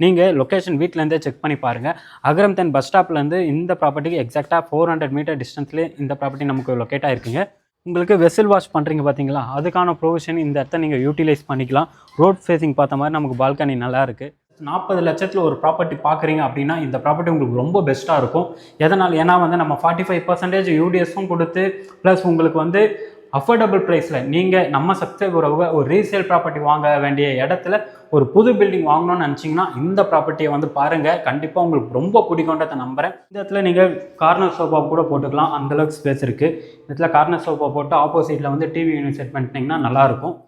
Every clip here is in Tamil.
நீங்கள் லொக்கேஷன் வீட்டிலேருந்தே செக் பண்ணி பாருங்கள். அகரம்தன் பஸ் ஸ்டாப்லேருந்து இந்த ப்ராப்பர்ட்டிக்கு எக்ஸாக்டாக 400 மீட்டர் டிஸ்டன்ஸ்லேயே இந்த ப்ராப்பர்ட்டி நமக்கு லொக்கேட் ஆகிருக்குங்க. உங்களுக்கு வெசல் வாஷ் பண்ணுறீங்க பார்த்தீங்களா, அதுக்கான ப்ரொவிஷன் இந்த இடத்த நீங்கள் யூட்டிலைஸ் பண்ணிக்கலாம். ரோட் ஃபேஸிங் பார்த்த மாதிரி நமக்கு பால்கனி நல்லா இருக்குது. 40 லட்சத்தில் ஒரு ப்ராப்பர்ட்டி பார்க்குறீங்க அப்படின்னா இந்த ப்ராப்பர்ட்டி உங்களுக்கு ரொம்ப பெஸ்ட்டாக இருக்கும். எதனால்? ஏன்னா நம்ம 45% யூடிஎஸும் கொடுத்து ப்ளஸ் உங்களுக்கு அஃபோர்டபுள் ப்ரைஸில் நீங்கள் நம்ம சப்ஸ்கிரைபரை ஒரு ரீசேல் ப்ராப்பர்ட்டி வாங்க வேண்டிய இடத்துல ஒரு புது பில்டிங் வாங்கணும்னு நினச்சிங்கன்னா இந்த ப்ராப்பர்ட்டியை பாருங்கள். கண்டிப்பாக உங்களுக்கு ரொம்ப பிடிக்கும்ன்றதை நம்புகிறேன். இந்த இடத்துல நீங்கள் கார்னர் சோஃபா கூட போட்டுக்கலாம், அந்தளவுக்கு ஸ்பேஸ் இருக்குது. இந்த இடத்துல கார்னர் சோஃபா போட்டு ஆப்போசிட்டில் டிவி யூனிட் செட் பண்ணிட்டீங்கன்னா நல்லாயிருக்கும்.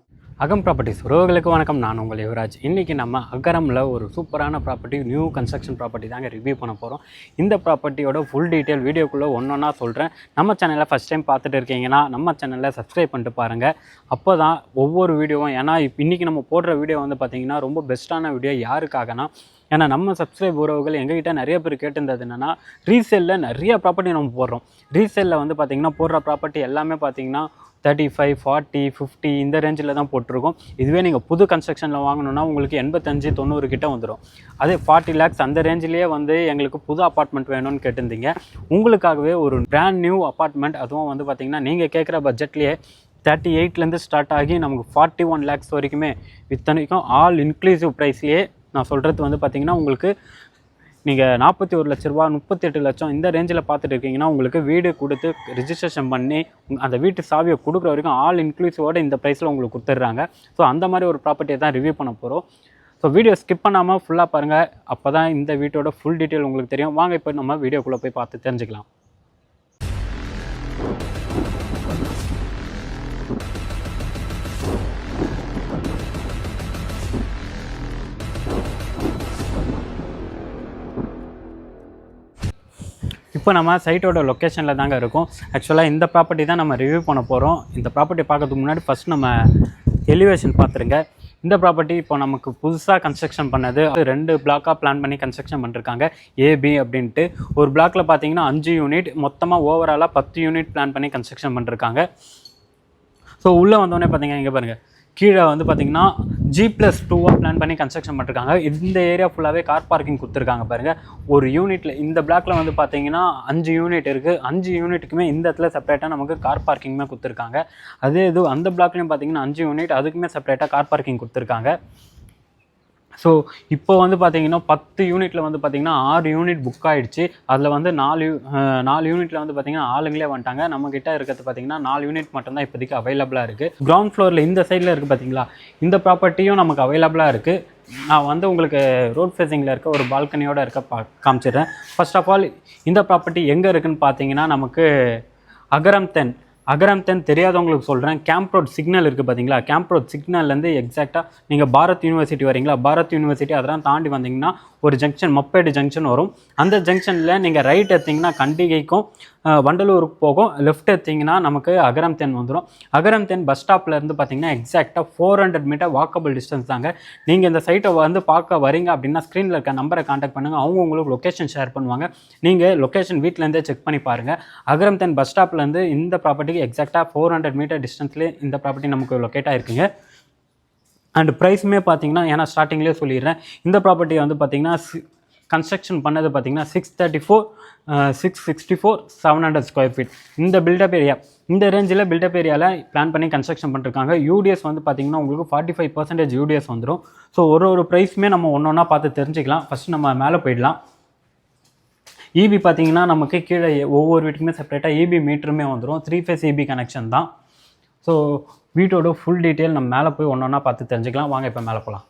அகம் ப்ராப்பர்ட்டிஸ் உறவுகளுக்கு வணக்கம். நான் உங்கள் யுவராஜ். இன்றைக்கி நம்ம அகரமில் ஒரு சூப்பரான ப்ராப்பர்ட்டி, நியூ கன்ஸ்ட்ரக்ஷன் ப்ராப்பர்ட்டி தாங்க ரிவ்யூ பண்ண போகிறோம். இந்த ப்ராப்பர்ட்டியோட ஃபுல் டீட்டெயில் வீடியோக்குள்ளே ஒன்றா சொல்கிறேன். நம்ம சேனலில் ஃபஸ்ட் டைம் பார்த்துட்டு இருக்கீங்கன்னா நம்ம சேனலில் சப்ஸ்கிரைப் பண்ணிட்டு பாருங்கள். அப்போ தான் ஒவ்வொரு வீடியோவும், ஏன்னா இன்றைக்கி நம்ம போடுற வீடியோ பார்த்திங்கன்னா ரொம்ப பெஸ்ட்டான வீடியோ. யாருக்காகனா, ஏன்னா நம்ம சப்ஸ்கிரைப் உறவுகள் எங்ககிட்ட நிறைய பேர் கேட்டிருந்தது என்னென்னா, ரீசேலில் நிறைய ப்ராப்பர்ட்டி நம்ம போடுறோம். ரீசேலில் பார்த்திங்கன்னா போடுற ப்ராப்பர்ட்டி எல்லாமே பார்த்திங்கன்னா 35, 40, 50 இந்த ரேஞ்சில் தான் போட்டிருக்கோம். இதுவே நீங்கள் புது கன்ஸ்ட்ரக்ஷனில் வாங்கணுன்னா உங்களுக்கு 85, 90 கிட்ட வந்துடும். அதே 40 lakhs அந்த ரேஞ்சிலேயே எங்களுக்கு புது அப்பார்ட்மெண்ட் வேணும்னு கேட்டிருந்தீங்க. உங்களுக்காகவே ஒரு பிராண்ட் நியூ அப்பார்ட்மெண்ட், அதுவும் பார்த்திங்கன்னா நீங்கள் கேட்குற பட்ஜெட்லேயே 38லேருந்து ஸ்டார்ட் ஆகி நமக்கு 41 lakhs வரைக்குமே, இத்தனைக்கும் ஆல் இன்க்ளூசிவ் ப்ரைஸ்லேயே நான் சொல்கிறது பார்த்திங்கன்னா உங்களுக்கு நீங்கள் 41 லட்ச ரூபா, 38 லட்சம் இந்த ரேஞ்சில் பார்த்துட்டு இருக்கீங்கன்னா உங்களுக்கு வீடு கொடுத்து ரிஜிஸ்ட்ரேஷன் பண்ணி அந்த வீட்டு சாவியை கொடுக்குற வரைக்கும் ஆல் இன்க்ளூசிவோடு இந்த ப்ரைஸில் உங்களுக்கு கொடுத்துட்றாங்க. ஸோ அந்த மாதிரி ஒரு ப்ராப்பர்ட்டியை தான் ரிவ்யூ பண்ண போகிறோம். ஸோ வீடியோ ஸ்கிப் பண்ணாமல் ஃபுல்லாக பாருங்கள். அப்போ தான் இந்த வீட்டோட ஃபுல் டீட்டெயில் உங்களுக்கு தெரியும். வாங்க இப்போ நம்ம வீடியோக்குள்ளே போய் பார்த்து தெரிஞ்சுக்கலாம். இப்போ நம்ம சைட்டோட லொக்கேஷனில் தாங்க இருக்கும். ஆக்சுவலாக இந்த ப்ராப்பர்ட்டி தான் நம்ம ரிவ்யூ பண்ண போகிறோம். இந்த ப்ராப்பர்ட்டி பார்க்கறதுக்கு முன்னாடி ஃபஸ்ட் நம்ம எலிவேஷன் பார்த்துருங்க. இந்த ப்ராப்பர்ட்டி இப்போ நமக்கு புதுசாக கன்ஸ்ட்ரக்ஷன் பண்ணது. 2 பிளாக்காக பிளான் பண்ணி கன்ஸ்ட்ரக்ஷன் பண்ணிருக்காங்க, ஏபி அப்படின்ட்டு. ஒரு பிளாக்கில் பார்த்தீங்கன்னா 5 யூனிட், மொத்தமாக ஓவராலாக 10 யூனிட் பிளான் பண்ணி கன்ஸ்ட்ரக்ஷன் பண்ணிருக்காங்க. ஸோ உள்ளே வந்தோடனே பார்த்தீங்கன்னா இங்கே பாருங்கள், கீழே பார்த்திங்கன்னா G+2 பிளான் பண்ணி கன்ஸ்ட்ரக்ஷன் பண்ணிருக்காங்க. இந்த ஏரியா ஃபுல்லாகவே கார் பார்க்கிங் கொடுத்துருக்காங்க பாருங்கள். ஒரு யூனிட்டில் இந்த பிளாக்கில் பார்த்தீங்கன்னா 5 யூனிட் இருக்குது. 5 யூனிட்டுக்குமே இந்த இடத்துல செப்பரேட்டாக நமக்கு கார் பார்க்கிங்குமே கொடுத்துருக்காங்க. அதே இது அந்த பிளாக்லையும் பார்த்தீங்கன்னா 5 யூனிட், அதுக்குமே செப்பரேட்டாக கார் பார்க்கிங் கொடுத்துருக்காங்க. ஸோ இப்போ பார்த்தீங்கன்னா 10 யூனிட்டில் பார்த்தீங்கன்னா 6 யூனிட் புக் ஆகிடுச்சு. அதில் 4 யூனிட்டில் பார்த்தீங்கன்னா ஆளுங்களே வந்துட்டாங்க. நம்மக்கிட்ட இருக்கிறது பார்த்தீங்கன்னா 4 யூனிட் மட்டும்தான் இப்போதைக்கு அவைலபிளாக இருக்குது. கிரவுண்ட் ஃப்ளோரில் இந்த சைடில் இருக்குது பார்த்தீங்களா, இந்த ப்ராப்பர்ட்டியும் நமக்கு அவைலபிளாக இருக்குது. நான் உங்களுக்கு ரோட் ஃபேஸிங்கில் இருக்க ஒரு பால்கனியோடு காமிச்சிடுறேன். ஃபர்ஸ்ட் ஆஃப் ஆல் இந்த ப்ராப்பர்ட்டி எங்கே இருக்குதுன்னு பார்த்தீங்கன்னா நமக்கு அகரம்தன் தெரியாதவங்களுக்கு சொல்கிறேன். கேம்ப் ரோட் சிக்னல் இருக்குது பார்த்தீங்களா, கேம்ப் ரோட் சிக்னல்லேருந்து எக்ஸாக்டாக நீங்கள் பாரத் யூனிவர்சிட்டி வரீங்களா, பாரத் யூனிவர்சிட்டி அதெல்லாம் தாண்டி வந்தீங்கன்னா ஒரு ஜங்ஷன், மப்பேடு ஜங்ஷன் வரும். அந்த ஜங்ஷனில் நீங்கள் ரைட் எடுத்திங்கன்னா கண்டிகைக்கும் வண்டலூருக்கு போகும், லெஃப்ட் எடுத்திங்கன்னா நமக்கு அகரம்தன் வந்துடும். அகரம்தன் பஸ் ஸ்டாப்லேருந்து பார்த்தீங்கன்னா எக்ஸாக்டாக 400 மீட்டர் வாக்கபிள் டிஸ்டன்ஸ் தாங்க. நீங்கள் இந்த சைட்டை பார்க்க வரீங்க அப்படின்னா ஸ்க்ரீனில் இருக்க நம்பரை கான்டாக்ட் பண்ணுங்கள். அவங்க உங்களுக்கு லொக்கேஷன் ஷேர் பண்ணுவாங்க. நீங்கள் லொக்கேஷன் வீட்டிலேருந்தே செக் பண்ணி பாருங்கள். அகரம்தன் பஸ் ஸ்டாப்லேருந்து இந்த ப்ராப்பர்ட்டிக்கு எக்ஸாக்டாக 400 மீட்டர் டிஸ்டன்ஸ்லேயே இந்த ப்ராப்பர்ட்டி நமக்கு லொக்கேட் ஆகிருக்குங்க. அண்ட் ப்ரைஸுமே பார்த்தீங்கன்னா, ஏன்னா ஸ்டார்டிங்லேயே சொல்லிடுறேன், இந்த ப்ராப்பர்ட்டி பார்த்தீங்கன்னா கன்ஸ்ட்ரக்ஷன் பண்ணது பார்த்தீங்கன்னா 634, 664, 700 ஸ்கொயர் ஃபீட். இந்த பில்டப் ஏரியா, இந்த ரேஞ்சில் பில்டப் ஏரியாவில் பிளான் பண்ணி கன்ஸ்ட்ரக்ஷன் பண்ணிருக்காங்க. யூடிஎஸ் பார்த்தீங்கன்னா உங்களுக்கு 45% யூடிஎஸ் வந்துடும். ஸோ ஒரு ப்ரைஸுமே நம்ம ஒன்றா பார்த்து தெரிஞ்சுக்கலாம். ஃபஸ்ட்டு நம்ம மேலே போயிடலாம். இபி பார்த்தீங்கன்னா நமக்கு கீழே ஒவ்வொரு வீட்டுக்குமே செப்பரேட்டாக இபி மீட்டருமே வந்துடும். 3 ஃபேஸ் இபி கனெக்ஷன் தான். ஸோ வீட்டோட ஃபுல் டீட்டெயில் நம்ம மேலே போய் ஒன்றா பார்த்து தெரிஞ்சுக்கலாம். வாங்க இப்போ மேலே போகலாம்.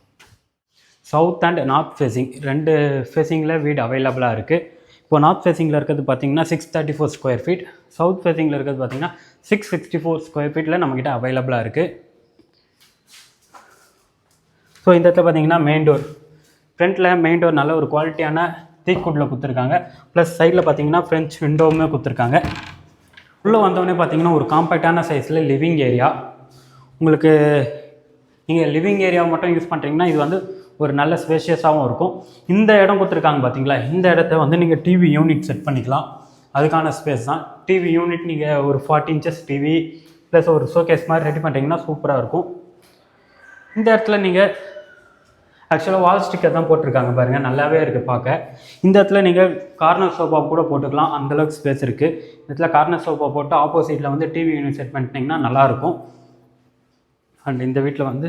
சவுத் அண்ட் நார்த் ஃபேஸிங் 2 ஃபேஸிங்கில் வீடு அவைலபிளாக இருக்குது. இப்போ நார்த் ஃபேஸிங்கில் இருக்கிறது பார்த்தீங்கன்னா 634 ஸ்கொயர் ஃபீட், சவுத் ஃபேஸிங்கில் இருக்கிறது பார்த்தீங்கன்னா 664 ஸ்கொயர் ஃபீட்டில் நம்மக்கிட்ட அவைலபிளாக இருக்குது. ஸோ இந்த இடத்துல பார்த்தீங்கன்னா மெயின் டோர், ஃப்ரண்ட்டில் மெயின் டோர் நல்ல ஒரு குவாலிட்டியான தீக்குட்டில் கொடுத்துருக்காங்க. ப்ளஸ் சைடில் பார்த்தீங்கன்னா ஃப்ரெஞ்ச் விண்டோவுமே கொடுத்துருக்காங்க. உள்ளே வந்தோடனே பார்த்தீங்கன்னா ஒரு காம்பேக்டான சைஸில் லிவிங் ஏரியா. உங்களுக்கு நீங்கள் லிவிங் ஏரியாவை மட்டும் யூஸ் பண்ணுறீங்கன்னா இது ஒரு நல்ல ஸ்பேஷியஸாகவும் இருக்கும். இந்த இடம் கொடுத்துருக்காங்க பார்த்தீங்களா, இந்த இடத்த நீங்கள் டிவி யூனிட் செட் பண்ணிக்கலாம். அதுக்கான ஸ்பேஸ் தான். டிவி யூனிட் நீங்கள் ஒரு 40 inches டிவி ப்ளஸ் ஒரு ஷோகேஸ் மாதிரி ரெடி பண்ணுறீங்கன்னா சூப்பராக இருக்கும். இந்த இடத்துல நீங்கள் ஆக்சுவலாக வால் ஸ்டிக்கர் தான் போட்டிருக்காங்க பாருங்கள், நல்லாவே இருக்குது பார்க்க. இந்த இடத்துல நீங்கள் கார்னர் சோஃபா கூட போட்டுக்கலாம், அந்தளவுக்கு ஸ்பேஸ் இருக்குது. இந்த இடத்துல கார்னர் சோஃபா போட்டு ஆப்போசிட்டில் வந்து டிவி யூனிட் செட் பண்ணிட்டீங்கன்னா நல்லாயிருக்கும். அண்ட் இந்த வீட்டில் வந்து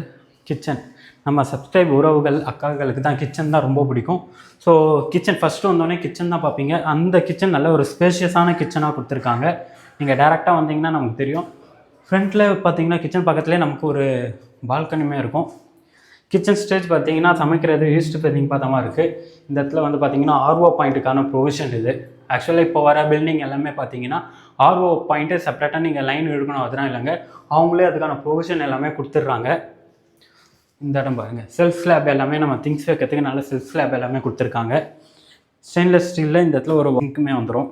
கிச்சன், நம்ம சப்ஸ்கிரைப் உறவுகள் அக்காக்களுக்கு தான் கிச்சன் தான் ரொம்ப பிடிக்கும். ஸோ கிச்சன் ஃபஸ்ட்டு வந்தோடனே கிச்சன் தான் பார்ப்பீங்க. அந்த கிச்சன் நல்ல ஒரு ஸ்பேஷியஸான கிச்சனாக கொடுத்துருக்காங்க. நீங்கள் டேரெக்டாக வந்தீங்கன்னா நமக்கு தெரியும். ஃப்ரண்ட்டில் பார்த்தீங்கன்னா கிச்சன் பக்கத்துலேயே நமக்கு ஒரு பால்கனியுமே இருக்கும். கிச்சன் ஸ்டேஜ் பார்த்தீங்கன்னா சமைக்கிறது ஈஸ்ட் ஃபேஸிங் பார்த்த மாதிரி இருக்குது. இந்த இடத்துல வந்து பார்த்தீங்கன்னா ஆர்ஓ பாயிண்ட்டுக்கான ப்ரொவிஷன் இது. ஆக்சுவலாக இப்போ வர பில்டிங் எல்லாமே பார்த்தீங்கன்னா ஆர்ஓ பாயிண்ட்டு செப்பரேட்டாக நீங்கள் லைன் எடுக்கணும் அதெல்லாம் இல்லைங்க, அவங்களே அதுக்கான ப்ரொவிஷன் எல்லாமே கொடுத்துட்றாங்க. இந்த இடம் பாருங்கள், செல்ஃப் ஸ்லாப் எல்லாமே நம்ம திங்ஸ் வைக்கிறதுக்கு நல்ல செல்ஃப் ஸ்லாப் எல்லாமே கொடுத்துருக்காங்க. ஸ்டெயின்லெஸ் ஸ்டீலில் இந்த இடத்துல ஒரு ஒர்க்குமே வந்துடும்.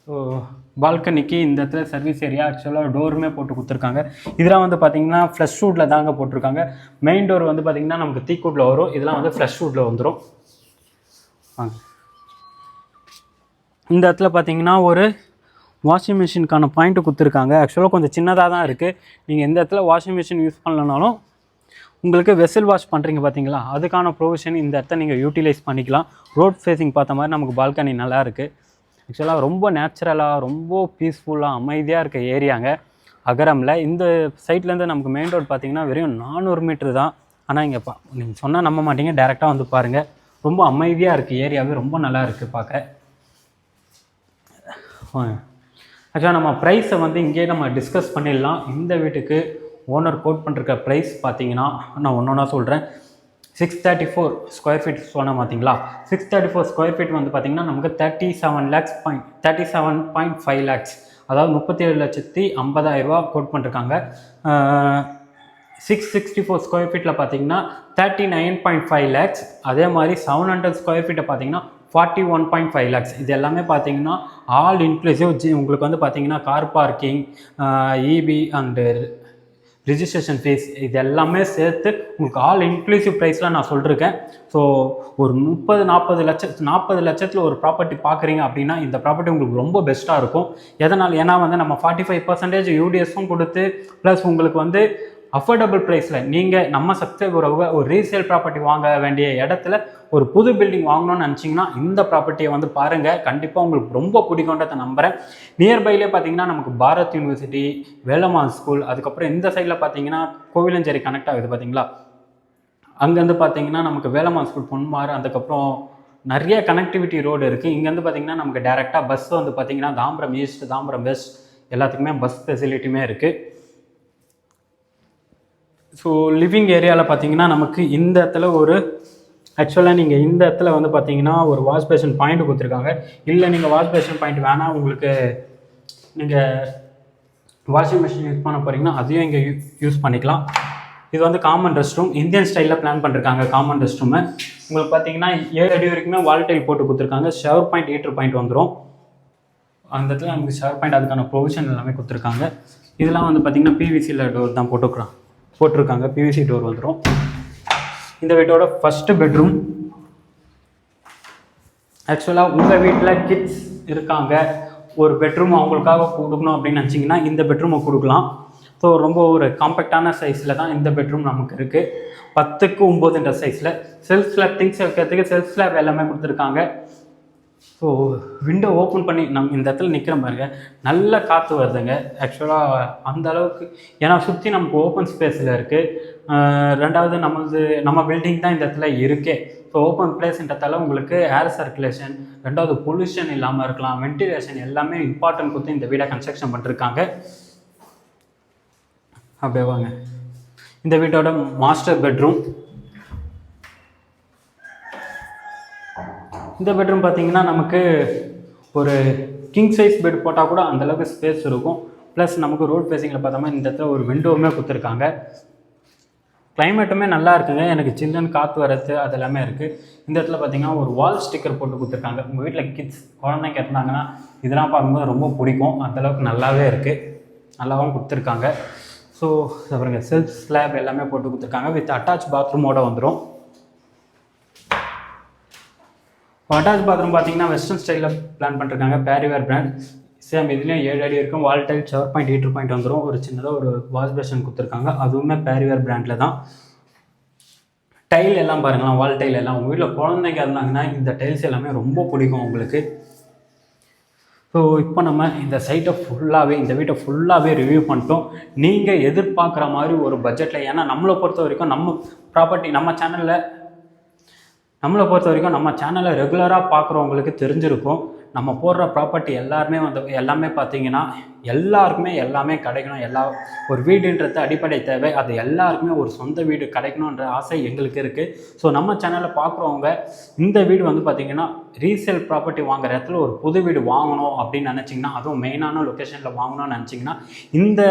ஸோ பால்கனிக்கு இந்த இடத்துல சர்வீஸ் ஏரியா ஆக்சுவலாக டோருமே போட்டு கொடுத்துருக்காங்க. இதெல்லாம் வந்து பார்த்திங்கன்னா ஃப்ளஷ் வுட்டில் தாங்க போட்டிருக்காங்க. மெயின் டோர் வந்து பார்த்திங்கன்னா நமக்கு தீக்கூட்டில் வரும், இதெல்லாம் வந்து ஃப்ளஷ் வுட்டில் வந்துடும். இந்த இடத்துல பார்த்திங்கன்னா ஒரு வாஷிங் மிஷினுக்கான பாயிண்ட்டு கொடுத்துருக்காங்க. ஆக்சுவலாக கொஞ்சம் சின்னதாக தான் இருக்குது. நீங்கள் எந்த இடத்துல வாஷிங் மிஷின் யூஸ் பண்ணலனாலும் உங்களுக்கு வெசல் வாஷ் பண்ணுறீங்க பார்த்தீங்களா, அதுக்கான ப்ரொவிஷன் இந்த இடத்த நீங்கள் யூட்டிலைஸ் பண்ணிக்கலாம். ரோட் ஃபேஸிங் பார்த்த மாதிரி நமக்கு பால்கனி நல்லா இருக்குது. ஆக்சுவலாக ரொம்ப நேச்சுரலாக ரொம்ப பீஸ்ஃபுல்லாக அமைதியாக இருக்க ஏரியாங்க அகரமில். இந்த சைட்லேருந்து நமக்கு மெயின் ரோடு பார்த்திங்கன்னா வெறும் 400 மீட்ரு தான். ஆனால் இங்கே நீங்கள் சொன்னால் நம்ப மாட்டீங்க, டேரெக்டாக வந்து பாருங்கள். ரொம்ப அமைதியாக இருக்குது ஏரியாவே, ரொம்ப நல்லா இருக்குது பார்க்க. ஆக்சுவலாக நம்ம ப்ரைஸை வந்து இங்கேயே நம்ம டிஸ்கஸ் பண்ணிடலாம். இந்த வீட்டுக்கு ஓனர் கோட் பண்ணிருக்க ப்ரைஸ் பார்த்தீங்கன்னா நான் ஒன்றா சொல்கிறேன். 634 ஸ்கொயர் ஃபீட் சொன்னால் பார்த்தீங்களா, 634 ஸ்கொயர் ஃபீட் வந்து பார்த்திங்கன்னா நமக்கு 37.5 லேக்ஸ், அதாவது 37,50,000 கோட் பண்ணிருக்காங்க. 664 ஸ்கொயர் ஃபீட்டில் பார்த்தீங்கன்னா 39.5 லேக்ஸ். அதே மாதிரி 700 ஸ்கொயர் ஃபீட்டை பார்த்தீங்கன்னா 41.5 லேக்ஸ். இது எல்லாமே பார்த்தீங்கன்னா ஆல் இன்க்ளூசிவ். உங்களுக்கு வந்து பார்த்தீங்கன்னா car parking, EB and registration fees இது எல்லாமே சேர்த்து உங்களுக்கு ஆல் இன்க்ளூசிவ் ப்ரைஸில் நான் சொல்லியிருக்கேன். ஸோ ஒரு 40 லட்சத்தில் ஒரு ப்ராப்பர்ட்டி பார்க்குறீங்க அப்படின்னா இந்த ப்ராப்பர்ட்டி உங்களுக்கு ரொம்ப பெஸ்ட்டாக இருக்கும். எதனால், ஏன்னா வந்து நம்ம 45% யூடிஎஸும் கொடுத்து ப்ளஸ் உங்களுக்கு வந்து அஃபோர்டபுள் ப்ரைஸில் நீங்கள் நம்ம சப்ஸ்கிரைபர் ஒரு ரீசேல் ப்ராப்பர்ட்டி வாங்க வேண்டிய இடத்துல ஒரு புது பில்டிங் வாங்கணும்னு நினச்சிங்கன்னா இந்த ப்ராப்பர்ட்டியை வந்து பாருங்கள். கண்டிப்பாக உங்களுக்கு ரொம்ப பிடிக்குன்றதை நம்புகிறேன். நியர்பைலே பார்த்தீங்கன்னா நமக்கு பாரத் யூனிவர்சிட்டி, வேலம்மாள் ஸ்கூல், அதுக்கப்புறம் இந்த சைடில் பார்த்தீங்கன்னா கோவிலஞ்சேரி கனெக்ட் ஆகுது பார்த்தீங்களா, அங்கேருந்து பார்த்தீங்கன்னா நமக்கு வேலம்மாள் ஸ்கூல், பொன்மாறு, அதுக்கப்புறம் நிறைய கனெக்டிவிட்டி ரோடு இருக்குது. இங்கேருந்து பார்த்தீங்கன்னா நமக்கு டேரெக்டாக பஸ் வந்து பார்த்தீங்கன்னா தாம்பரம் ஈஸ்ட், தாம்பரம் வெஸ்ட் எல்லாத்துக்குமே பஸ் ஃபெசிலிட்டியுமே இருக்குது. ஸோ லிவிங் ஏரியாவில் பார்த்தீங்கன்னா நமக்கு இந்த இடத்துல ஒரு ஆக்சுவலாக நீங்கள் இந்த இடத்துல வந்து பார்த்தீங்கன்னா ஒரு வாஷ் பேஷன் பாயிண்ட் கொடுத்துருக்காங்க. இல்லை நீங்கள் வாஷ் பேஷன் பாயிண்ட் வேணாம், உங்களுக்கு நீங்கள் வாஷிங் மிஷின் யூஸ் பண்ண போகிறீங்கன்னா அதையும் இங்கே யூஸ் பண்ணிக்கலாம். இது வந்து காமன் ரெஸ்ட் ரூம், இந்தியன் ஸ்டைலில் பிளான் பண்ணிருக்காங்க காமன் ரெஸ்ட் ரூமை. உங்களுக்கு பார்த்தீங்கன்னா 7 அடி வரைக்குமே வால் டைல் போட்டு கொடுத்துருக்காங்க. ஷவர் பாயிண்ட், ஹீட்டர் பாயிண்ட் வந்துடும். அந்த இடத்துல நமக்கு ஷவர் பாயிண்ட் அதுக்கான ப்ரொவிஷன் எல்லாமே கொடுத்துருக்காங்க. இதெல்லாம் வந்து பார்த்தீங்கன்னா பிவிசியில் டோர் தான் போட்டிருக்காங்க. பிவிசி டோர் வந்துடும். இந்த வீட்டோட ஃபஸ்ட்டு பெட்ரூம். ஆக்சுவலாக உங்கள் வீட்டில் கிட்ஸ் இருக்காங்க, ஒரு பெட்ரூம் அவங்களுக்காக கொடுக்கணும் அப்படின்னு நினச்சிங்கன்னா இந்த பெட்ரூமை கொடுக்கலாம். ஸோ ரொம்ப ஒரு காம்பேக்டான சைஸில் தான் இந்த பெட்ரூம் நமக்கு இருக்குது. 10க்கு 9 சைஸில் செல்ஃப் ஸ்லாப் திங்ஸ் வைக்கிறதுக்கு செல்ஃப் ஸ்லாப் எல்லாமே கொடுத்துருக்காங்க. ஸோ விண்டோ ஓப்பன் பண்ணி இந்த இடத்துல நிற்கிற பாருங்க, நல்ல காற்று வருதுங்க. ஆக்சுவலாக அந்த அளவுக்கு, ஏன்னா சுற்றி நமக்கு ஓப்பன் ஸ்பேஸில் இருக்குது. ரெண்டாவது நம்ம பில்டிங் தான் இந்த இடத்துல இருக்கே. ஸோ ஓப்பன் பிளேஸ்ன்றதால உங்களுக்கு ஏர் சர்க்குலேஷன், ரெண்டாவது பொல்யூஷன் இல்லாமல் இருக்கலாம், வென்டிலேஷன் எல்லாமே இம்பார்ட்டன்ட் கொடுத்து இந்த வீடை கன்ஸ்ட்ரக்ஷன் பண்ணிருக்காங்க. அப்படியே வாங்க, இந்த வீட்டோட மாஸ்டர் பெட்ரூம். இந்த பெட்ரூம் பார்த்தீங்கன்னா நமக்கு ஒரு கிங் சைஸ் பெட் போட்டால் கூட அந்தளவுக்கு ஸ்பேஸ் இருக்கும். ப்ளஸ் நமக்கு ரோட் ஃபேஸிங்கில் பார்த்தோம்னா இந்த இடத்துல ஒரு விண்டோவுமே கொடுத்துருக்காங்க. கிளைமேட்டுமே நல்லா இருக்குங்க, எனக்கு சில்லுன்னு காற்று வரது அது எல்லாமே இருக்குது. இந்த இடத்துல பார்த்தீங்கன்னா ஒரு வால் ஸ்டிக்கர் போட்டு கொடுத்துருக்காங்க. உங்கள் வீட்டில் கிட்ஸ் குழந்தைங்க இருந்தாங்கன்னா இதெல்லாம் பார்க்கும்போது ரொம்ப பிடிக்கும். அந்தளவுக்கு நல்லாவே இருக்குது, நல்லாவும் கொடுத்துருக்காங்க. ஸோ அப்புறங்க செல்ஃப் ஸ்லாப் எல்லாமே போட்டு கொடுத்துருக்காங்க. வித் அட்டாச் பாத்ரூமோடு வந்துடும். அட்டாச் பாத்ரூம் பார்த்தீங்கன்னா வெஸ்டர்ன் ஸ்டைலில் பிளான் பண்ணிருக்காங்க. பேரிவேர் பிராண்ட். சேம் இதுலேயும் 7 அடி இருக்கும். வால் tail, shower point, heater point வந்துடும். ஒரு சின்னதாக ஒரு வாஷ் பேஷன் கொடுத்துருக்காங்க, அதுவுமே பேரிவேர் பிராண்டில் தான். டைல் எல்லாம் பாருங்களேன், வால் டைல் எல்லாம் உங்கள் வீட்டில் குழந்தைங்க இருந்தாங்கன்னா இந்த டைல்ஸ் எல்லாமே ரொம்ப பிடிக்கும் உங்களுக்கு. ஸோ இப்போ நம்ம இந்த சைட்டை ஃபுல்லாகவே, இந்த வீட்டை ஃபுல்லாகவே ரிவ்யூ பண்ணிட்டோம். நீங்கள் எதிர்பார்க்குற மாதிரி ஒரு பட்ஜெட்டில், ஏன்னா நம்மளை பொறுத்த வரைக்கும் நம்ம ப்ராப்பர்ட்டி நம்ம சேனலை ரெகுலராக பார்க்குறவங்களுக்கு தெரிஞ்சிருக்கும். நம்ம போடுற ப்ராப்பர்ட்டி எல்லாமே பார்த்தீங்கன்னா எல்லாருக்குமே எல்லாமே கிடைக்கணும். ஒரு வீடுன்றது அடிப்படை தேவை. அது எல்லாருக்குமே ஒரு சொந்த வீடு கிடைக்கணுன்ற ஆசை எங்களுக்கு இருக்குது. ஸோ நம்ம சேனலில் பார்க்குறவங்க இந்த வீடு பார்த்திங்கன்னா ரீசேல் ப்ராப்பர்ட்டி வாங்குற இடத்துல ஒரு புது வீடு வாங்கணும் அப்படின்னு நினச்சிங்கன்னா, அதுவும் மெயினான லொக்கேஷனில் வாங்கணும்னு நினச்சிங்கன்னா இந்த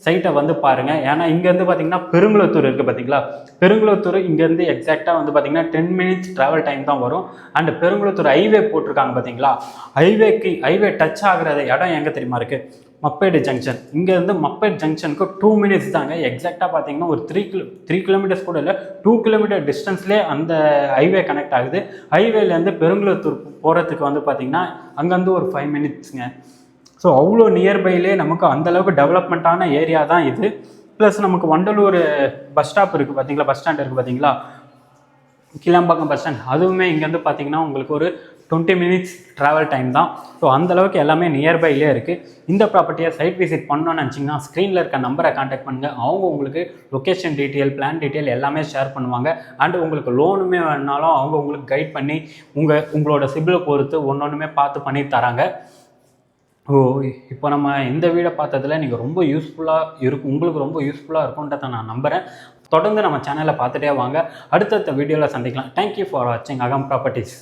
சைட்டை பாருங்கள். ஏன்னா இங்கேருந்து பார்த்தீங்கன்னா பெருங்குளத்தூர் இருக்குது பார்த்தீங்களா, பெருங்குளத்தூர் இங்கேருந்து எக்ஸாக்டாக பார்த்தீங்கன்னா 10 மினிட்ஸ் ட்ராவல் டைம் தான் வரும். அண்ட் பெருங்குளத்தூர் ஹைவே போட்டிருக்காங்க பார்த்தீங்களா, ஹைவே டச் ஆகிற இடம் எங்கே தெரியுமா இருக்குது? மப்பேடு ஜங்ஷன். இங்கேருந்து மப்பேடு ஜங்ஷனுக்கு 2 மினிட்ஸ் தாங்க. எக்ஸாக்டாக பார்த்தீங்கன்னா ஒரு 3 கிலோமீட்டர்ஸ் கூட இல்லை, 2 கிலோமீட்டர் டிஸ்டன்ஸ்லேயே அந்த ஹைவே கனெக்ட் ஆகுது. ஹைவேலேருந்து பெருங்குளத்தூர் போகிறதுக்கு பார்த்தீங்கன்னா அங்கேருந்து ஒரு 5 மினிட்ஸுங்க. ஸோ அவ்வளோ நியர்பைலே நமக்கு அந்தளவுக்கு டெவலப்மெண்ட்டான ஏரியா தான் இது. ப்ளஸ் நமக்கு வண்டலூர் பஸ் ஸ்டாப் இருக்குது பார்த்தீங்களா, பஸ் ஸ்டாண்ட் இருக்குது பார்த்தீங்களா, கிளாம்பாக்கம் பஸ் ஸ்டாண்ட், அதுவுமே இங்கேருந்து பார்த்தீங்கன்னா உங்களுக்கு ஒரு 20 மினிட்ஸ் ட்ராவல் டைம் தான். ஸோ அந்தளவுக்கு எல்லாமே நியர்பைலே இருக்குது. இந்த ப்ராப்பர்ட்டியை சைட் விசிட் பண்ணணும்னு நினச்சிங்கன்னா ஸ்க்ரீனில் இருக்க நம்பரை கான்டாக்ட் பண்ணுங்கள். அவங்க உங்களுக்கு லொக்கேஷன் டீட்டெயில், பிளான் டீட்டெயில் எல்லாமே ஷேர் பண்ணுவாங்க. அண்ட் உங்களுக்கு லோனுமே வேணாலும் அவங்க உங்களுக்கு கைட் பண்ணி உங்களோட சிபிலை பொறுத்து ஒன்றுமே பார்த்து பண்ணி தராங்க. இப்போ நம்ம இந்த வீடை பார்த்ததில் நீங்கள் ரொம்ப உங்களுக்கு ரொம்ப யூஸ்ஃபுல்லாக இருக்கும்ன்றதை நான் நம்புகிறேன். தொடர்ந்து நம்ம சேனலை பார்த்துட்டே வாங்க. அடுத்தடுத்த வீடியோவில் சந்திக்கலாம். தேங்க்யூ ஃபார் வாட்சிங் அகம் ப்ராப்பர்ட்டிஸ்.